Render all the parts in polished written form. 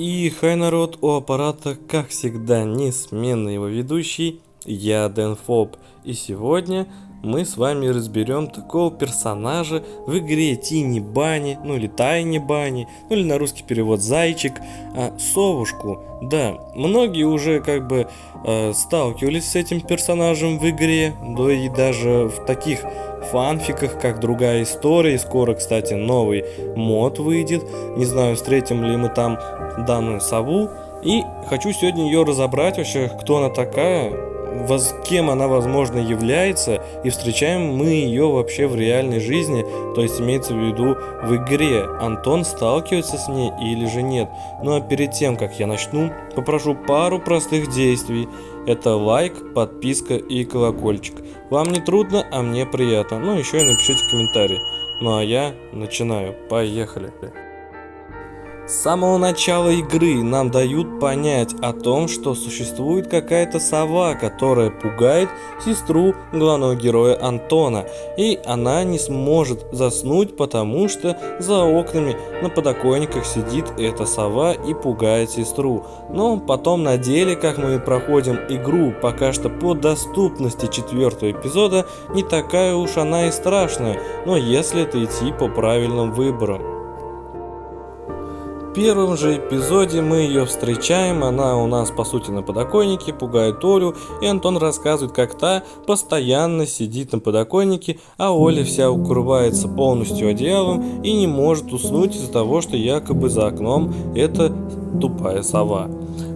И хай народ, у аппарата, как всегда, несменный его ведущий, я Дэнфоб. И сегодня мы с вами разберем такого персонажа в игре Тини Бани, ну или Тайни Бани, ну или на русский перевод Зайчик, совушку. Да, многие уже сталкивались с этим персонажем в игре, да и даже в таких фанфиках, как Другая история. И скоро, кстати, новый мод выйдет. Не знаю, встретим ли мы там данную сову. И хочу сегодня ее разобрать вообще, кто она такая, кем она, возможно, является, и встречаем мы ее вообще в реальной жизни, то есть имеется в виду в игре. Антон сталкивается с ней или же нет? Ну а перед тем, как я начну, попрошу пару простых действий. Это лайк, подписка и колокольчик. Вам не трудно, а мне приятно. Ну еще и напишите комментарий. Ну а я начинаю. Поехали. С самого начала игры нам дают понять о том, что существует какая-то сова, которая пугает сестру главного героя Антона, и она не сможет заснуть, потому что за окнами на подоконниках сидит эта сова и пугает сестру. Но потом на деле, как мы проходим игру пока что по доступности 4-го эпизода, не такая уж она и страшная, но если это идти по правильным выборам. В первом же эпизоде мы ее встречаем, она у нас по сути на подоконнике, пугает Олю, и Антон рассказывает, как та постоянно сидит на подоконнике, а Оля вся укрывается полностью одеялом и не может уснуть из-за того, что якобы за окном это тупая сова,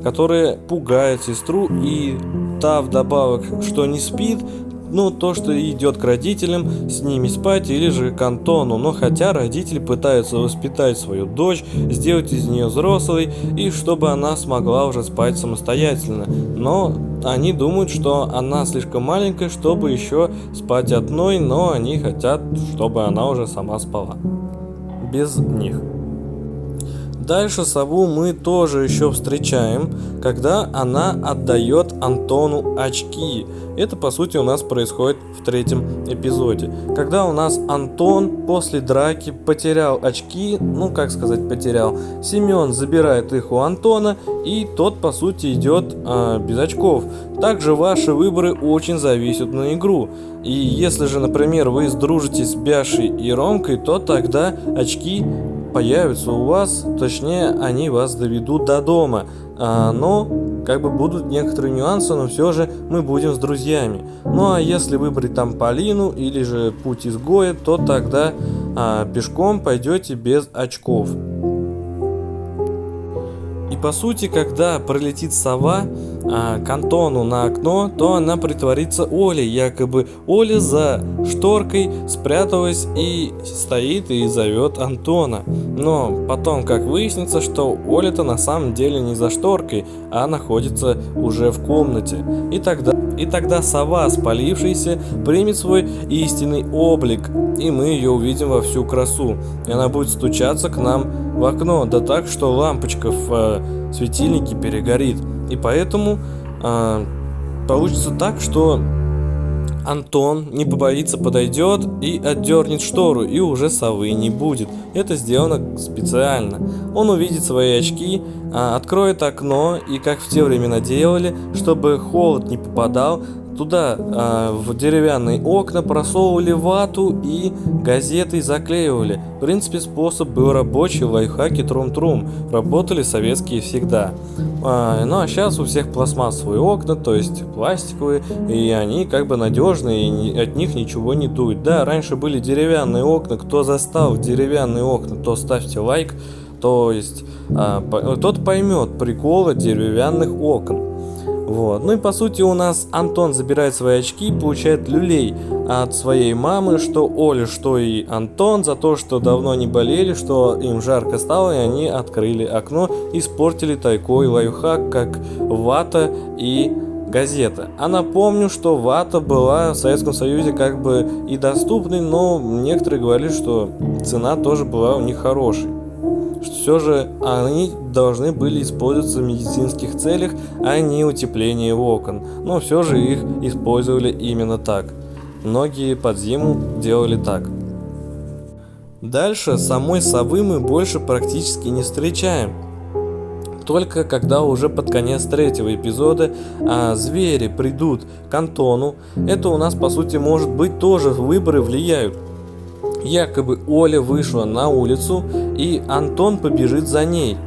которая пугает сестру, и та вдобавок, что не спит, ну, то, что идет к родителям с ними спать или же к Антону. Но хотя родители пытаются воспитать свою дочь, сделать из нее взрослой, и чтобы она смогла уже спать самостоятельно. Но они думают, что она слишком маленькая, чтобы еще спать одной, но они хотят, чтобы она уже сама спала без них. Дальше сову мы тоже еще встречаем, когда она отдает Антону очки. Это по сути у нас происходит в 3-м эпизоде. Когда у нас Антон после драки потерял очки, потерял. Семен забирает их у Антона, и тот по сути идет без очков. Также ваши выборы очень зависят на игру. И если же, например, вы сдружитесь с Бяшей и Ромкой, то тогда очки появятся у вас, точнее они вас доведут до дома, но будут некоторые нюансы, но все же мы будем с друзьями. Ну а если выбрать там Полину или же путь изгоя, то тогда пешком пойдете без очков. И по сути, когда пролетит сова к Антону на окно, то она притворится Олей. Якобы Оля за шторкой спряталась и стоит и зовет Антона. Но потом, как выяснится, что Оля-то на самом деле не за шторкой, а находится уже в комнате. И тогда сова, спалившаяся, примет свой истинный облик, и мы ее увидим во всю красу. И она будет стучаться к нам в окно, да так, что лампочка в светильнике перегорит. И поэтому получится так, что Антон не побоится, подойдет и отдернет штору, и уже совы не будет. Это сделано специально. Он увидит свои очки, откроет окно, и как в те времена делали, чтобы холод не попадал, туда в деревянные окна просовывали вату и газетой заклеивали. В принципе, способ был рабочий, лайфхаки трум-трум. Работали советские всегда. Ну а сейчас у всех пластмассовые окна, то есть пластиковые, и они надежные, и от них ничего не дует. Да, раньше были деревянные окна. Кто застал деревянные окна, то ставьте лайк. То есть тот поймет приколы деревянных окон. Вот. Ну и по сути у нас Антон забирает свои очки, получает люлей от своей мамы, что Оля, что и Антон, за то, что давно не болели, что им жарко стало, и они открыли окно, испортили такой лайфхак, как вата и газета. А напомню, что вата была в Советском Союзе и доступной, но некоторые говорили, что цена тоже была у них хорошей. Все же они должны были использоваться в медицинских целях, а не утепление окон. Но все же их использовали именно так. Многие под зиму делали так. Дальше самой совы мы больше практически не встречаем. Только когда уже под конец третьего эпизода звери придут к Антону, это у нас по сути может быть тоже выборы влияют. Якобы Оля вышла на улицу, и Антон побежит за ней.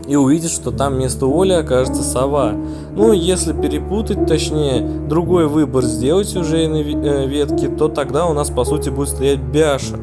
И увидит, что там вместо Оли окажется сова. Ну, если перепутать, точнее, другой выбор сделать уже на ветке, то тогда у нас по сути будет стоять Бяша.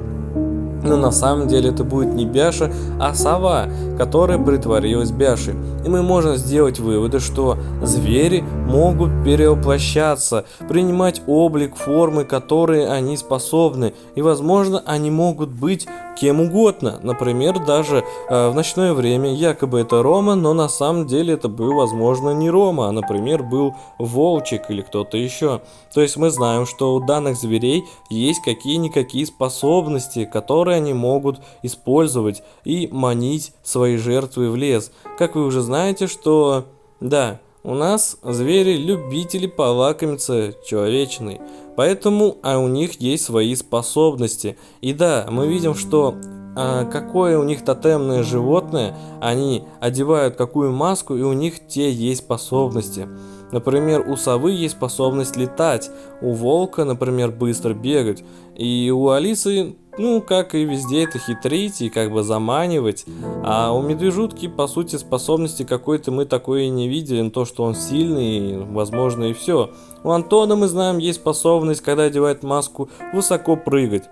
Но на самом деле это будет не Бяша, а сова, которая притворилась Бяшей. И мы можем сделать выводы, что звери могут перевоплощаться, принимать облик, формы, которые они способны. И возможно они могут быть кем угодно. Например, даже в ночное время якобы это Рома, но на самом деле это был, возможно, не Рома, а, например, был Волчик или кто-то еще. То есть мы знаем, что у данных зверей есть какие-никакие способности, которые они могут использовать и манить свои жертвы в лес. Как вы уже знаете, что да, у нас звери любители полакомиться человечиной, поэтому у них есть свои способности. И да, мы видим, что какое у них тотемное животное, они одевают какую маску, и у них те есть способности. Например, у совы есть способность летать, у волка, например, быстро бегать, и у Алисы, ну, как и везде, это хитрить и как бы заманивать. А у медвежутки, по сути, способности какой-то мы такой и не видели, но то, что он сильный, возможно, и все. У Антона, мы знаем, есть способность, когда одевает маску, высоко прыгать.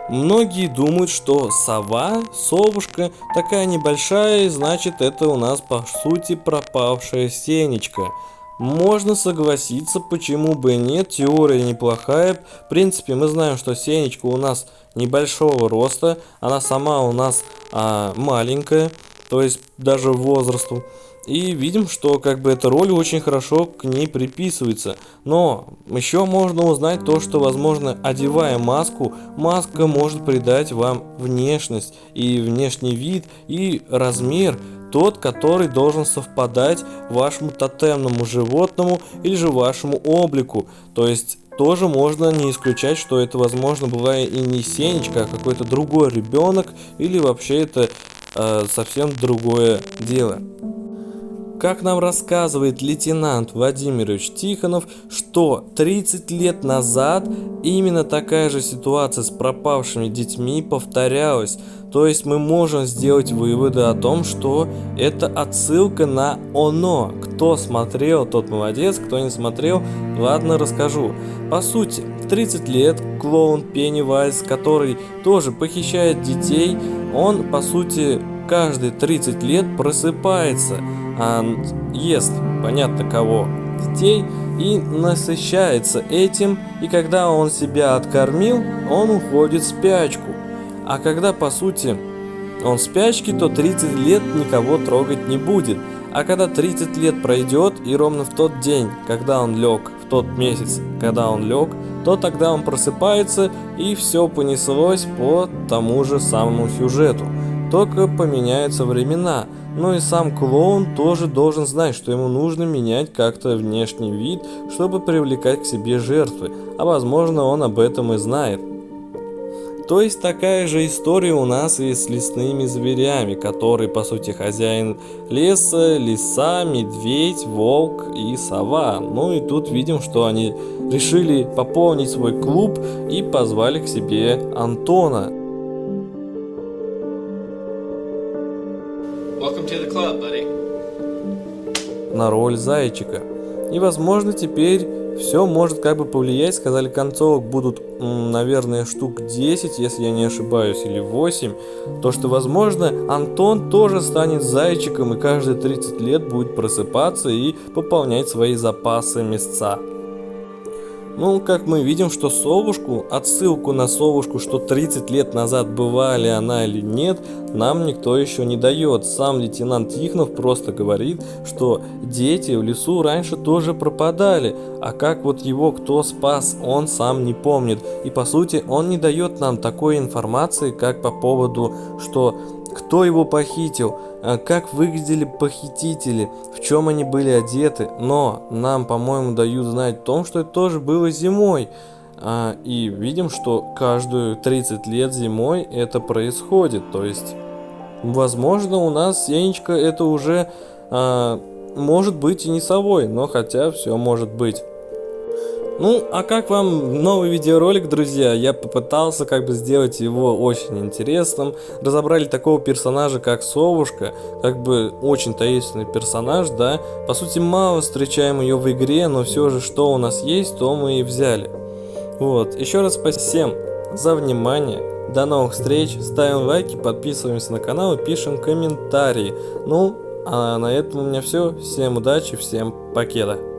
Многие думают, что сова, совушка, такая небольшая, значит это у нас по сути пропавшая Сенечка. Можно согласиться, почему бы и нет, теория неплохая. В принципе, мы знаем, что Сенечка у нас небольшого роста, она сама у нас маленькая, то есть даже возрасту. И видим, что как бы эта роль очень хорошо к ней приписывается. Но еще можно узнать то, что, возможно, одевая маску, маска может придать вам внешность и внешний вид и размер, тот, который должен совпадать вашему тотемному животному или же вашему облику. То есть тоже можно не исключать, что это, возможно, была и не Сенечка, а какой-то другой ребенок, или вообще это совсем другое дело. Как нам рассказывает лейтенант Владимирович Тихонов, что 30 лет назад именно такая же ситуация с пропавшими детьми повторялась. То есть мы можем сделать выводы о том, что это отсылка на «Оно». Кто смотрел, тот молодец, кто не смотрел, ладно, расскажу. По сути, в 30 лет клоун Пеннивайз, который тоже похищает детей, он, по сути, каждые 30 лет просыпается, ест, понятно кого, детей, и насыщается этим, и когда он себя откормил, он уходит в спячку. А когда, по сути, он в спячке, то 30 лет никого трогать не будет. А когда 30 лет пройдет, и ровно в тот день, когда он лег, в тот месяц, когда он лег, то тогда он просыпается, и все понеслось по тому же самому сюжету. Только поменяются времена. Ну и сам клоун тоже должен знать, что ему нужно менять как-то внешний вид, чтобы привлекать к себе жертвы. А возможно, он об этом и знает. То есть такая же история у нас и с лесными зверями, которые по сути хозяин леса, лиса, медведь, волк и сова. Ну и тут видим, что они решили пополнить свой клуб и позвали к себе Антона. Welcome to the club, buddy. На роль зайчика. И возможно теперь все может как бы повлиять. Сказали, концовок будут, наверное, штук 10, если я не ошибаюсь, или 8. То, что возможно Антон тоже станет зайчиком и каждые 30 лет будет просыпаться и пополнять свои запасы мясца. Ну, как мы видим, что совушку, отсылку на совушку, что 30 лет назад была ли она или нет, нам никто еще не дает. Сам лейтенант Тихонов просто говорит, что дети в лесу раньше тоже пропадали, а как вот его кто спас, он сам не помнит. И по сути он не дает нам такой информации, как по поводу, что кто его похитил, как выглядели похитители, в чем они были одеты. Но нам, по-моему, дают знать о том, что это тоже было зимой. И видим, что каждую 30 лет зимой это происходит. То есть Возможно, у нас Сенечка это уже может быть и не совой, но хотя все может быть. Ну, а как вам новый видеоролик, друзья? Я попытался как бы сделать его очень интересным. Разобрали такого персонажа, как Совушка, как бы очень таинственный персонаж, да. По сути, мало встречаем ее в игре, но все же, что у нас есть, то мы и взяли. Вот, еще раз спасибо всем за внимание. До новых встреч. Ставим лайки, подписываемся на канал и пишем комментарии. Ну, а на этом у меня все. Всем удачи, всем покеда.